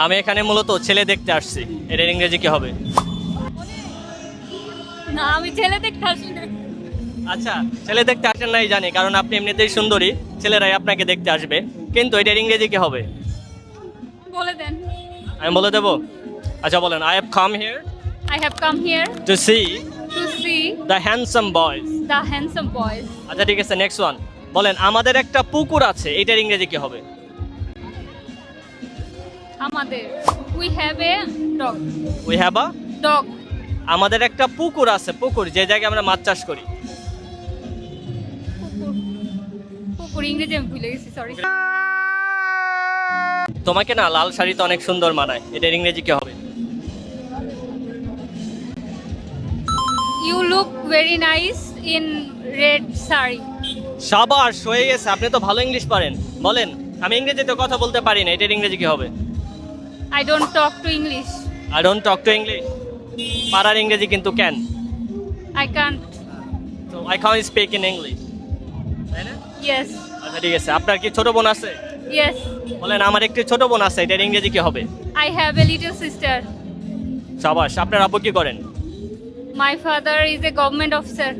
আমি এখানে মূলত ছেলে দেখতে আসছি, এটার ইংরেজি কি হবে? না, আমি ছেলে দেখতে আসি না। আচ্ছা, ছেলে দেখতে আসেন নাই জানি, কারণ আপনি এমনিতেই সুন্দরী, ছেলেরাই আপনাকে দেখতে আসবে। কিন্তু এটার ইংরেজি কি হবে? বলে দেন। আমি বলে দেবো। আচ্ছা বলেন, I have come here I have come here to see to see the handsome boys. the handsome boys. আচ্ছা ঠিক আছে, নেক্সট ওয়ান। বলেন, আমাদের একটা পুকুর আছে, এটার ইংরেজি কি হবে? আমাদের we have a dog. We have a. Dog. আমাদের একটা পুকুর আছে, পুকুর যে জায়গায় আমরা মাছ চাষ করি। কুকুর। কুকুর ইংরেজি আমি ভুলে গেছি, সরি। তোমাকে না লাল শাড়িতে অনেক সুন্দর মানায়, এটার ইংরেজি কি হবে? You look very nice in red saree. সাবাস, হয়ে গেছে, আপনি তো ভালো ইংলিশ পারেন। বলেন, আমি ইংরেজিতে কথা বলতে পারি না, এটার ইংরেজি কি হবে? I don't talk to English. I don't talk to English. পারার ইংরেজি কিন্তু ক্যান। I can't. তো I can't speak in English, তাই না? Yes. আচ্ছা ঠিক আছে, আপনার কি ছোট বোন আছে? Yes. বলেন, আমার একটি ছোট বোন আছে, এটার ইংরেজি কি হবে? I have a little sister. সাবাস, আপনার আব্বু কি করেন? My father is a government officer.